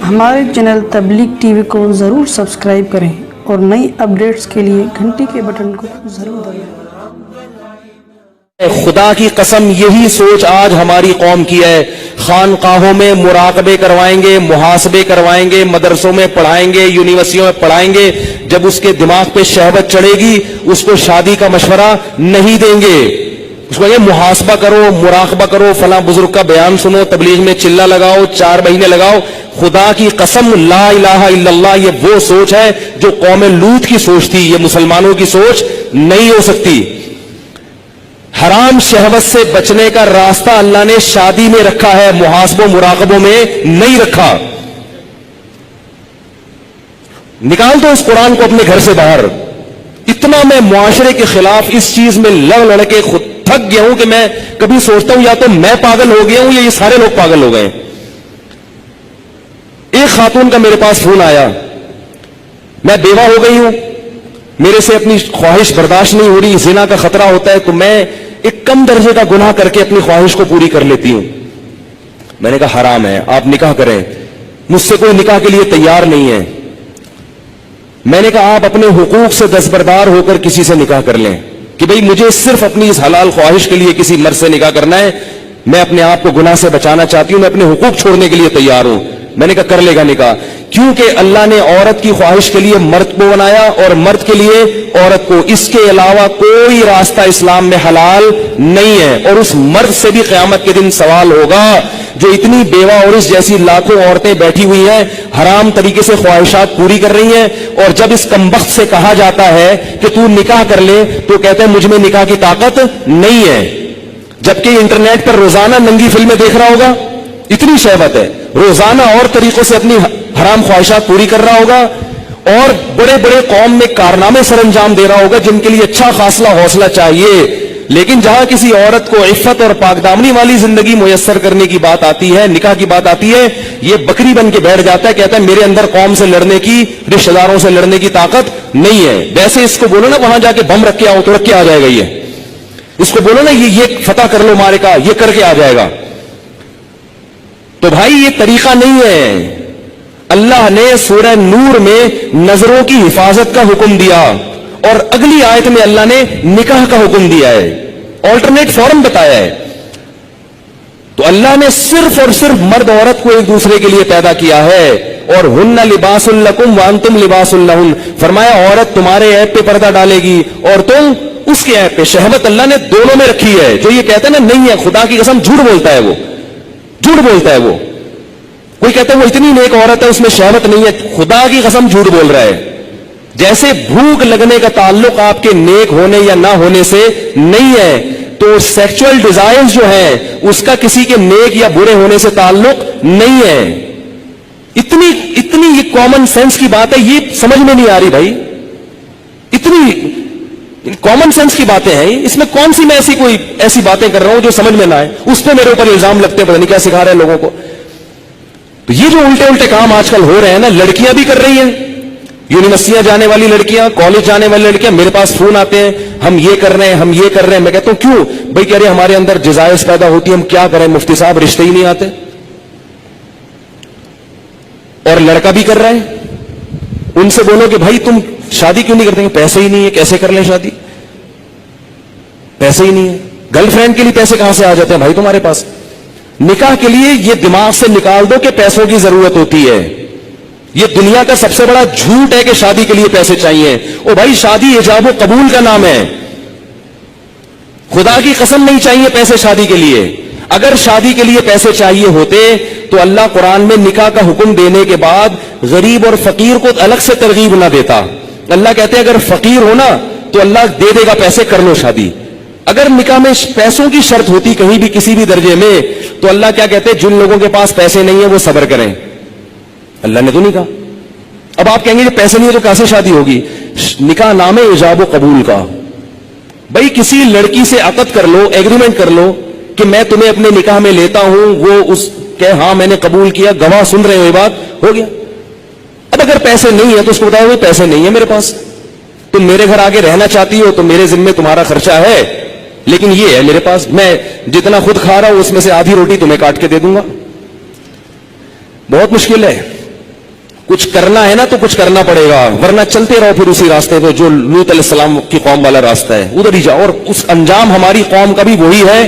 ہمارے چینل تبلیغ T V کو ضرور سبسکرائب کریں اور نئی اپڈیٹس کے لیے گھنٹی کے بٹن کو ضرور دبائیں۔ خدا کی قسم یہی سوچ آج ہماری قوم کی ہے۔ خانقاہوں میں مراقبے کروائیں گے، محاسبے کروائیں گے، مدرسوں میں پڑھائیں گے، یونیورسٹیوں میں پڑھائیں گے، جب اس کے دماغ پہ شہوت چڑھے گی اس کو شادی کا مشورہ نہیں دیں گے، اس کو کہیں محاسبہ کرو، مراقبہ کرو، فلاں بزرگ کا بیان سنو، تبلیغ میں چلہ لگاؤ، 4 مہینے لگاؤ۔ خدا کی قسم لا الہ الا اللہ یہ وہ سوچ ہے جو قوم لوط کی سوچ تھی، یہ مسلمانوں کی سوچ نہیں ہو سکتی۔ حرام شہوت سے بچنے کا راستہ اللہ نے شادی میں رکھا ہے، محاسبوں مراقبوں میں نہیں رکھا۔ نکال دو اس قرآن کو اپنے گھر سے باہر۔ اتنا میں معاشرے کے خلاف اس چیز میں لڑ کے خود تھک گیا ہوں کہ میں کبھی سوچتا ہوں یا تو میں پاگل ہو گیا ہوں یا یہ سارے لوگ پاگل ہو گئے۔ ایک خاتون کا میرے پاس فون آیا، میں بیوہ ہو گئی ہوں، میرے سے اپنی خواہش برداشت نہیں ہو رہی، زنا کا خطرہ ہوتا ہے، تو میں ایک کم درجے کا گناہ کر کے اپنی خواہش کو پوری کر لیتی ہوں۔ میں نے کہا حرام ہے، آپ نکاح کریں۔ مجھ سے کوئی نکاح کے لیے تیار نہیں ہے۔ میں نے کہا آپ اپنے حقوق سے دستبردار ہو کر کسی سے نکاح کر لیں کہ بھئی مجھے صرف اپنی اس حلال خواہش کے لیے کسی مرد سے نکاح کرنا ہے، میں اپنے آپ کو گناہ سے بچانا چاہتی ہوں، میں اپنے حقوق چھوڑنے کے لیے تیار ہوں۔ میں نے کہا کر لے گا نکاح، کیونکہ اللہ نے عورت کی خواہش کے لیے مرد کو بنایا اور مرد کے لیے عورت کو، اس کے علاوہ کوئی راستہ اسلام میں حلال نہیں ہے۔ اور اس مرد سے بھی قیامت کے دن سوال ہوگا جو اتنی بیوہ اور اس جیسی لاکھوں عورتیں بیٹھی ہوئی ہیں، حرام طریقے سے خواہشات پوری کر رہی ہیں، اور جب اس کمبخت سے کہا جاتا ہے کہ تو نکاح کر لے تو کہتے ہیں مجھ میں نکاح کی طاقت نہیں ہے، جبکہ انٹرنیٹ پر روزانہ ننگی فلمیں دیکھ رہا ہوگا، اتنی شہوت ہے، روزانہ اور طریقوں سے اپنی حرام خواہشات پوری کر رہا ہوگا، اور بڑے بڑے قوم میں کارنامے سر انجام دے رہا ہوگا جن کے لیے اچھا خاصا حوصلہ چاہیے۔ لیکن جہاں کسی عورت کو عفت اور پاک دامنی والی زندگی میسر کرنے کی بات آتی ہے، نکاح کی بات آتی ہے، یہ بکری بن کے بیٹھ جاتا ہے، کہتا ہے میرے اندر قوم سے لڑنے کی، رشتہ داروں سے لڑنے کی طاقت نہیں ہے۔ ویسے اس کو بولو نا وہاں جا کے بم رکھ کے آؤ تو رکھ کے آ جائے گا، اس کو بولو نا یہ فتح کر لو مارے کا، یہ کر کے آ جائے گا۔ تو بھائی یہ طریقہ نہیں ہے۔ اللہ نے سورہ نور میں نظروں کی حفاظت کا حکم دیا، اور اگلی آیت میں اللہ نے نکاح کا حکم دیا ہے، آلٹرنیٹ فارم بتایا ہے۔ تو اللہ نے صرف اور صرف مرد عورت کو ایک دوسرے کے لیے پیدا کیا ہے، اور ہن لباس لکم وانتم لباس لہن، فرمایا عورت تمہارے عیب پہ پردہ ڈالے گی اور تم اس کے عیب پہ۔ شہوت اللہ نے دونوں میں رکھی ہے۔ جو یہ کہتے ہیں نا نہیں ہے، خدا کی قسم جھوٹ بولتا ہے، وہ جھوٹ بولتا ہے۔ وہ کوئی کہتا ہے وہ اتنی نیک عورت ہے اس میں شہوت نہیں ہے، خدا کی قسم جھوٹ بول رہا ہے۔ جیسے بھوک لگنے کا تعلق آپ کے نیک ہونے یا نہ ہونے سے نہیں ہے، تو سیکچول ڈیزائرز جو ہیں اس کا کسی کے نیک یا برے ہونے سے تعلق نہیں ہے۔ اتنی یہ کامن سینس کی بات ہے، یہ سمجھ میں نہیں آ رہی بھائی، اتنی کامن سینس کی باتیں ہیں، اس میں کون سی میں ایسی باتیں کر رہا ہوں جو سمجھ میں نہ آئے، اس پہ میرے اوپر الزام لگتے ہیں، پتہ نہیں کیا سکھا رہے ہیں لوگوں کو۔ تو یہ جو الٹے کام آج کل ہو رہے ہیں نا، لڑکیاں بھی کر رہی ہیں، یونیورسٹیاں جانے والی لڑکیاں، کالج جانے والی لڑکیاں میرے پاس فون آتے ہیں، ہم یہ کر رہے ہیں، ہم یہ کر رہے ہیں۔ میں کہتا ہوں کیوں بھائی؟ کہہ رہے ہمارے اندر جزائز پیدا ہوتی ہے، ہم کیا کریں مفتی صاحب، رشتے ہی نہیں آتے۔ اور لڑکا بھی کر رہا ہے، ان سے بولو کہ بھائی تم شادی کیوں نہیں کرتے؟ پیسے ہی نہیں ہے، کیسے کر لیں شادی؟ پیسے ہی نہیں ہے۔ گرل فرینڈ کے لیے پیسے کہاں سے آ جاتے ہیں بھائی تمہارے پاس؟ نکاح کے لیے یہ دماغ سے نکال دو کہ پیسوں کی ضرورت ہوتی ہے۔ یہ دنیا کا سب سے بڑا جھوٹ ہے کہ شادی کے لیے پیسے چاہیے۔ او بھائی شادی ایجاب و قبول کا نام ہے، خدا کی قسم نہیں چاہیے پیسے شادی کے لیے۔ اگر شادی کے لیے پیسے چاہیے ہوتے تو اللہ قرآن میں نکاح کا حکم دینے کے بعد غریب اور فقیر کو الگ سے ترغیب نہ دیتا۔ اللہ کہتے ہیں اگر فقیر ہونا تو اللہ دے دے گا پیسے، کر لو شادی۔ اگر نکاح میں پیسوں کی شرط ہوتی کہیں بھی کسی بھی درجے میں تو اللہ کیا کہتے ہیں؟ جن لوگوں کے پاس پیسے نہیں ہیں وہ صبر کریں۔ اللہ نے تو نہیں کہا۔ اب آپ کہیں گے پیسے نہیں ہے تو کیسے شادی ہوگی؟ نکاح نام ہے ایجاب و قبول کا۔ بھائی کسی لڑکی سے عقد کر لو، ایگریمنٹ کر لو کہ میں تمہیں اپنے نکاح میں لیتا ہوں، وہ اس کہ ہاں میں نے قبول کیا، گواہ سن رہے ہو، یہ بات ہو گیا۔ اب اگر پیسے نہیں ہے تو اس کو بتایا پیسے نہیں ہے میرے پاس، تم میرے گھر آگے رہنا چاہتی ہو تو میرے ذمے تمہارا خرچہ ہے، لیکن یہ ہے میرے پاس، میں جتنا خود کھا رہا ہوں اس میں سے آدھی روٹی تمہیں کاٹ کے دے دوں گا۔ بہت مشکل ہے. کچھ کرنا ہے نا تو کچھ کرنا پڑے گا, ورنہ چلتے رہو پھر اسی راستے پہ جو لوط علیہ السلام کی قوم والا راستہ ہے, ادھر ہی جاؤ. اور اس انجام ہماری قوم کا بھی وہی ہے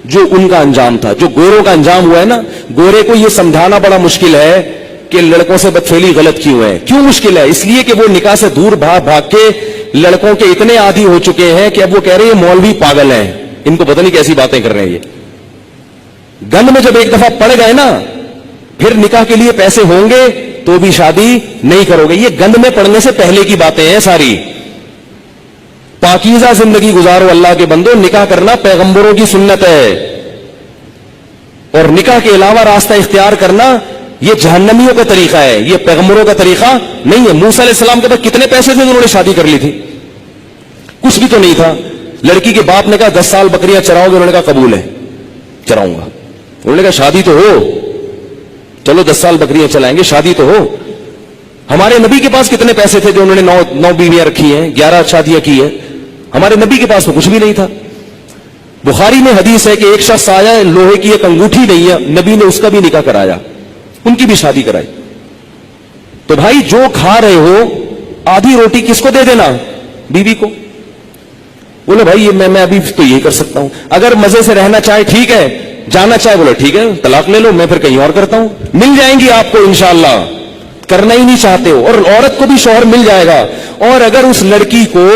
جو ان کا انجام تھا, جو گوروں کا انجام ہوا ہے نا. گورے کو یہ سمجھانا بڑا مشکل ہے کہ لڑکوں سے بدفعلی غلط کیوں ہے. کیوں مشکل ہے؟ اس لیے کہ وہ نکاح سے دور بھاگ بھاگ کے لڑکوں کے اتنے عادی ہو چکے ہیں کہ اب وہ کہہ رہے ہیں مولوی پاگل ہیں, ان کو پتہ نہیں کیسی باتیں کر رہے ہیں. یہ گند میں جب ایک دفعہ پڑ گئے نا, پھر نکاح کے لیے پیسے ہوں گے تو بھی شادی نہیں کرو گے. یہ گند میں پڑنے سے پہلے کی باتیں ہیں ساری. پاکیزہ زندگی گزارو اللہ کے بندو. نکاح کرنا پیغمبروں کی سنت ہے, اور نکاح کے علاوہ راستہ اختیار کرنا یہ جہنمیوں کا طریقہ ہے, یہ پیغمبروں کا طریقہ نہیں ہے. موسیٰ علیہ السلام کے پاس کتنے پیسے تھے انہوں نے شادی کر لی تھی؟ کچھ بھی تو نہیں تھا. لڑکی کے باپ نے کہا 10 سال بکریاں چراؤ گے؟ انہوں نے کہا قبول ہے, چراؤں گا. انہوں نے کہا شادی تو ہو, چلو 10 سال بکریاں چلائیں گے, شادی تو ہو. ہمارے نبی کے پاس کتنے پیسے تھے جو انہوں نے 9 بیویاں رکھی ہیں, 11 شادیاں کی ہیں. ہمارے نبی کے پاس تو کچھ بھی نہیں تھا. بخاری میں حدیث ہے کہ ایک شخص آیا, لوہے کی ایک انگوٹھی نہیں ہے, نبی نے اس کا بھی نکاح کرایا, ان کی بھی شادی کرائی. تو بھائی جو کھا رہے ہو آدھی روٹی کس کو دے دینا؟ بیوی کو. بولے بھائی میں ابھی تو یہ کر سکتا ہوں, اگر مزے سے رہنا چاہے ٹھیک ہے, جانا چاہے بولے ٹھیک ہے طلاق لے لو, میں پھر کہیں اور کرتا ہوں. مل جائیں گی آپ کو انشاءاللہ, کرنا ہی نہیں چاہتے ہو. اور عورت کو بھی شوہر مل جائے گا. اور اگر اس لڑکی کو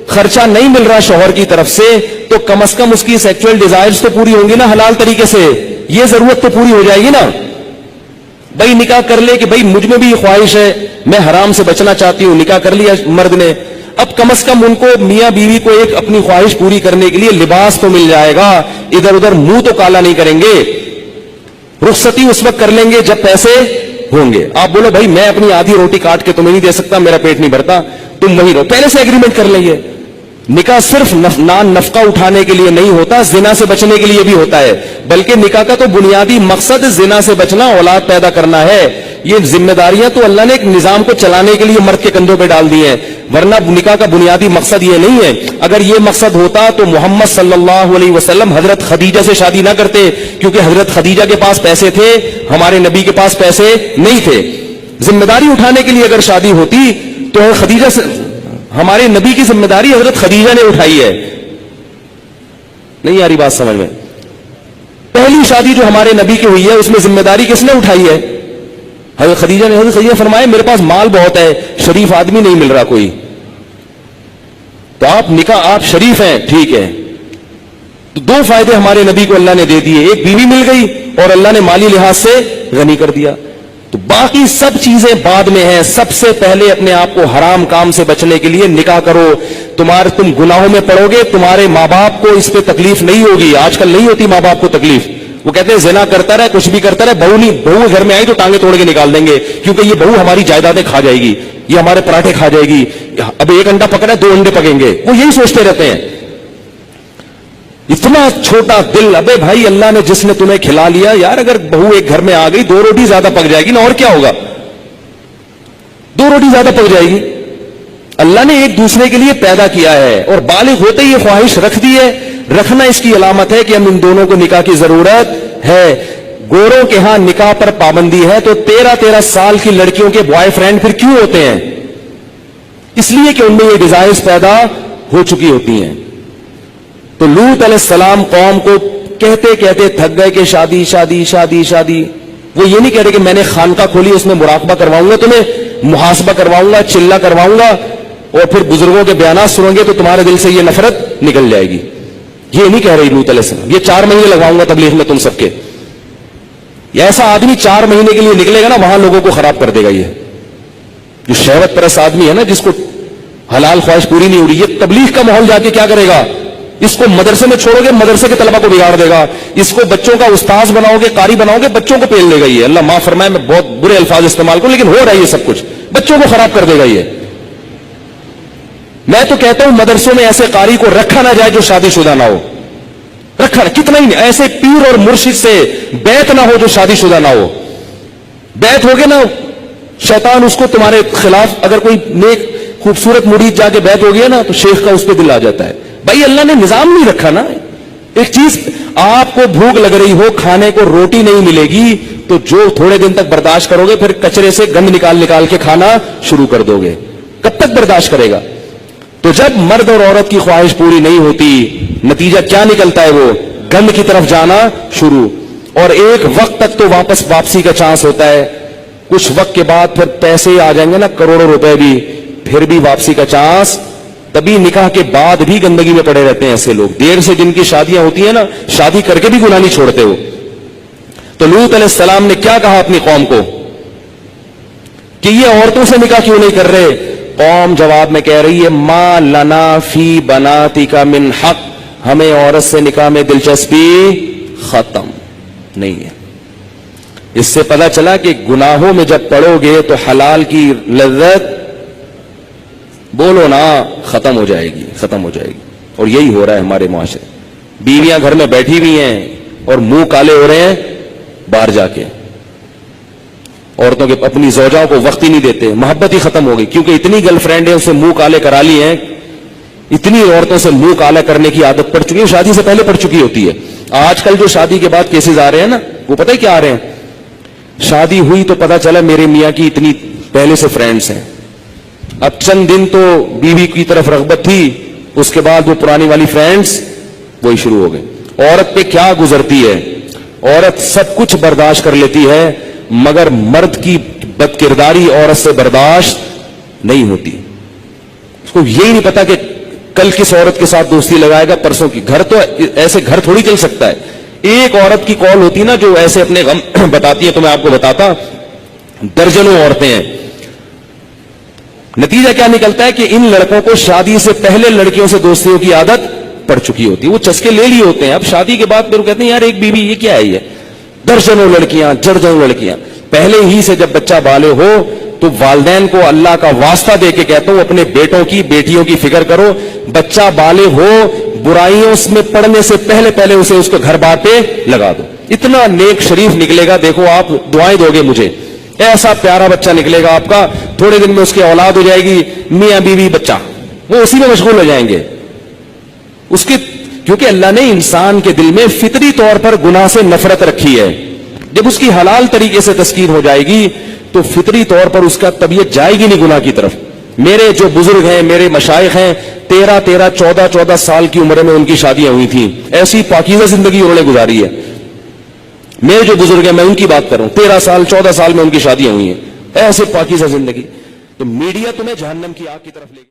خرچہ نہیں مل رہا شوہر کی طرف سے, تو کم از کم اس کی سیکچوئل ڈیزائرز تو پوری ہوں گی نا حلال طریقے سے. یہ ضرورت تو پوری ہو جائے گی نا. بھائی نکاح کر لے کہ بھائی مجھ میں بھی یہ خواہش ہے, میں حرام سے بچنا چاہتی ہوں. نکاح کر لیا مرد نے, اب کم از کم ان کو میاں بیوی کو ایک اپنی خواہش پوری کرنے کے لیے لباس تو مل جائے گا, ادھر ادھر منہ تو کالا نہیں کریں گے. رخصتی اس وقت کر لیں گے جب پیسے ہوں گے. آپ بولو بھائی میں اپنی آدھی روٹی کاٹ کے تمہیں نہیں دے سکتا, میرا پیٹ نہیں بھرتا, تم وہیں رہو. پہلے سے ایگریمنٹ کر لیں گے. نکاح صرف نان نفقہ اٹھانے کے لیے نہیں ہوتا, زنا سے بچنے کے لیے بھی ہوتا ہے. بلکہ نکاح کا تو بنیادی مقصد زنا سے بچنا, اولاد پیدا کرنا ہے. یہ ذمہ داریاں تو اللہ نے ایک نظام کو چلانے کے لیے مرد کے کندھوں پہ ڈال دی ہیں, ورنہ نکاح کا بنیادی مقصد یہ نہیں ہے. اگر یہ مقصد ہوتا تو محمد صلی اللہ علیہ وسلم حضرت خدیجہ سے شادی نہ کرتے, کیونکہ حضرت خدیجہ کے پاس پیسے تھے, ہمارے نبی کے پاس پیسے نہیں تھے. ذمہ داری اٹھانے کے لیے اگر شادی ہوتی تو خدیجہ سے, ہمارے نبی کی ذمہ داری حضرت خدیجہ نے اٹھائی ہے. نہیں آ رہی بات سمجھ میں؟ پہلی شادی جو ہمارے نبی کی ہوئی ہے اس میں ذمہ داری کس نے اٹھائی ہے؟ حضرت خدیجہ نے. حضرت خدیجہ فرمائے میرے پاس مال بہت ہے, شریف آدمی نہیں مل رہا کوئی, تو آپ نکاح, آپ شریف ہیں ٹھیک ہے. تو 2 فائدے ہمارے نبی کو اللہ نے دے دیے, ایک بیوی مل گئی اور اللہ نے مالی لحاظ سے غنی کر دیا. تو باقی سب چیزیں بعد میں ہیں. سب سے پہلے اپنے آپ کو حرام کام سے بچنے کے لیے نکاح کرو. تم گناہوں میں پڑو گے, تمہارے ماں باپ کو اس پہ تکلیف نہیں ہوگی. آج کل نہیں ہوتی ماں باپ کو تکلیف, وہ کہتے ہیں زنا کرتا رہے, کچھ بھی کرتا رہے, بہو گھر میں آئی تو ٹانگیں توڑ کے نکال دیں گے, کیونکہ یہ بہو ہماری جائیدادیں کھا جائے گی, یہ ہمارے پراٹھے کھا جائے گی, اب 1 انڈا پکڑا ہے 2 انڈے پکیں گے. وہ یہی سوچتے رہتے ہیں. اتنا چھوٹا دل. ابے بھائی اللہ نے جس نے تمہیں کھلا لیا, یار اگر بہو ایک گھر میں آ گئی 2 روٹی زیادہ پک جائے گی نا, اور کیا ہوگا, 2 روٹی زیادہ پک جائے گی. اللہ نے ایک دوسرے کے لیے پیدا کیا ہے, اور بالغ ہوتے ہی یہ خواہش رکھ دی ہے. رکھنا اس کی علامت ہے کہ ہم ان دونوں کو نکاح کی ضرورت ہے. گوروں کے ہاں نکاح پر پابندی ہے, تو 13 سال کی لڑکیوں کے بوائے فرینڈ پھر کیوں ہوتے ہیں؟ اس لیے کہ ان میں یہ ڈیزائرز پیدا ہو چکی ہوتی ہیں. تو لوط علیہ السلام قوم کو کہتے کہتے تھک گئے کہ شادی شادی شادی شادی. وہ یہ نہیں کہہ رہے کہ میں نے خانقاہ کھولی, اس میں مراقبہ کرواؤں گا تمہیں, محاسبہ کرواؤں گا, چلہ کرواؤں گا, اور پھر بزرگوں کے بیانات سنو گے تو تمہارے دل سے یہ نفرت نکل جائے گی. یہ نہیں کہہ رہی لوط علیہ السلام. یہ 4 مہینے لگاؤں گا تبلیغ میں تم سب کے. یہ ایسا آدمی 4 مہینے کے لیے نکلے گا نا, وہاں لوگوں کو خراب کر دے گا. یہ جو شہوت پرست آدمی ہے نا, جس کو حلال خواہش پوری نہیں ہو رہی, یہ تبلیغ کا ماحول جا کے کیا کرے گا؟ اس کو مدرسے میں چھوڑو گے, مدرسے کے طلبہ کو بگاڑ دے گا. اس کو بچوں کا استاذ بناؤ گے, قاری بناؤ گے, بچوں کو پیل دے گا. یہ اللہ معاف فرمائے, میں بہت برے الفاظ استعمال کروں, لیکن ہو رہا ہے یہ سب کچھ, بچوں کو خراب کر دے گا. یہ میں تو کہتا ہوں مدرسوں میں ایسے قاری کو رکھا نہ جائے جو شادی شدہ نہ ہو. رکھا کتنا ہی ایسے پیر اور مرشد سے بیعت نہ ہو جو شادی شدہ نہ ہو. بیعت ہوگے نا, شیطان اس کو تمہارے خلاف, اگر کوئی نیک خوبصورت مرید جا کے بیعت ہو گیا نا, تو شیخ کا اس پہ دل آ جاتا ہے. بھائی اللہ نے نظام نہیں رکھا نا, ایک چیز, آپ کو بھوک لگ رہی ہو, کھانے کو روٹی نہیں ملے گی, تو جو تھوڑے دن تک برداشت کرو گے, پھر کچرے سے گند نکال کے کھانا شروع کر دو گے. کب تک برداشت کرے گا؟ تو جب مرد اور عورت کی خواہش پوری نہیں ہوتی, نتیجہ کیا نکلتا ہے؟ وہ گند کی طرف جانا شروع. اور ایک وقت تک تو واپسی کا چانس ہوتا ہے, کچھ وقت کے بعد پھر پیسے آ جائیں گے نا, کروڑوں روپے بھی, پھر بھی واپسی کا چانس. تبھی نکاح کے بعد بھی گندگی میں پڑے رہتے ہیں ایسے لوگ. دیر سے جن کی شادیاں ہوتی ہیں نا, شادی کر کے بھی گناہ نہیں چھوڑتے ہو. تو لوط علیہ السلام نے کیا کہا اپنی قوم کو کہ یہ عورتوں سے نکاح کیوں نہیں کر رہے؟ قوم جواب میں کہہ رہی ہے, ما لنا فی بناتک من حق, ہمیں عورت سے نکاح میں دلچسپی ختم نہیں ہے. اس سے پتا چلا کہ گناہوں میں جب پڑو گے تو حلال کی لذت, بولو نا, ختم ہو جائے گی, ختم ہو جائے گی. اور یہی ہو رہا ہے ہمارے معاشرے. بیویاں گھر میں بیٹھی ہوئی ہیں اور منہ کالے ہو رہے ہیں باہر جا کے. عورتوں کے اپنی زوجاؤں کو وقت ہی نہیں دیتے, محبت ہی ختم ہو گئی, کیونکہ اتنی گرل فرینڈ ہیں اسے منہ کالے کرا لی ہیں, اتنی عورتوں سے منہ کالا کرنے کی عادت پڑ چکی ہے, شادی سے پہلے پڑ چکی ہوتی ہے. آج کل جو شادی کے بعد کیسز آ رہے ہیں نا, وہ پتہ ہے کیا آ رہے ہیں؟ شادی ہوئی تو پتا چلا میرے میاں کی اتنی پہلے سے فرینڈز ہیں, اب چند دن تو بیوی کی طرف رغبت تھی, اس کے بعد وہ پرانی والی فرینڈز وہی شروع ہو گئے. عورت پہ کیا گزرتی ہے؟ عورت سب کچھ برداشت کر لیتی ہے, مگر مرد کی بد کرداری عورت سے برداشت نہیں ہوتی. اس کو یہی نہیں پتا کہ کل کس عورت کے ساتھ دوستی لگائے گا, پرسوں کی. گھر تو ایسے گھر تھوڑی چل سکتا ہے. ایک عورت کی کال ہوتی نا جو ایسے اپنے غم بتاتی ہے, تو میں آپ کو بتاتا, درجنوں عورتیں ہیں. نتیجہ کیا نکلتا ہے کہ ان لڑکوں کو شادی سے پہلے لڑکیوں سے دوستیوں کی عادت پڑ چکی ہوتی ہے, وہ چسکے لے لیے ہوتے ہیں. اب شادی کے بعد پھر وہ کہتے ہیں یار ایک بیوی, یہ کیا ہے؟ یہ درجنوں لڑکیاں, درجنوں لڑکیاں. پہلے ہی سے جب بچہ بالغ ہو تو والدین کو اللہ کا واسطہ دے کے کہتا ہوں, اپنے بیٹوں کی بیٹیوں کی فکر کرو. بچہ بالغ ہو, برائیوں میں پڑنے سے پہلے اسے اس کو گھر بار پہ لگا دو. اتنا نیک شریف نکلے گا, دیکھو آپ دعائیں دو گے مجھے, ایسا پیارا بچہ نکلے گا آپ کا, تھوڑے دن میں اس کی اولاد ہو جائے گی, میاں بیوی بچہ, وہ اسی میں مشغول ہو جائیں گے. اس کے کیونکہ اللہ نے انسان کے دل میں فطری طور پر گناہ سے نفرت رکھی ہے. جب اس کی حلال طریقے سے تذکیر ہو جائے گی تو فطری طور پر اس کا طبیعت جائے گی نہیں گناہ کی طرف. میرے جو بزرگ ہیں, میرے مشائخ ہیں, 13 14 سال کی عمر میں ان کی شادیاں ہوئی تھیں. ایسی پاکیزہ زندگی انہوں نے گزاری ہے. میرے جو بزرگ ہیں, میں ان کی بات کر رہا ہوں, 13 سال 14 سال میں ان کی شادیاں ہوئی ہیں, ایسے پاکیزہ زندگی. تو میڈیا تمہیں جہنم کی آگ کی طرف لے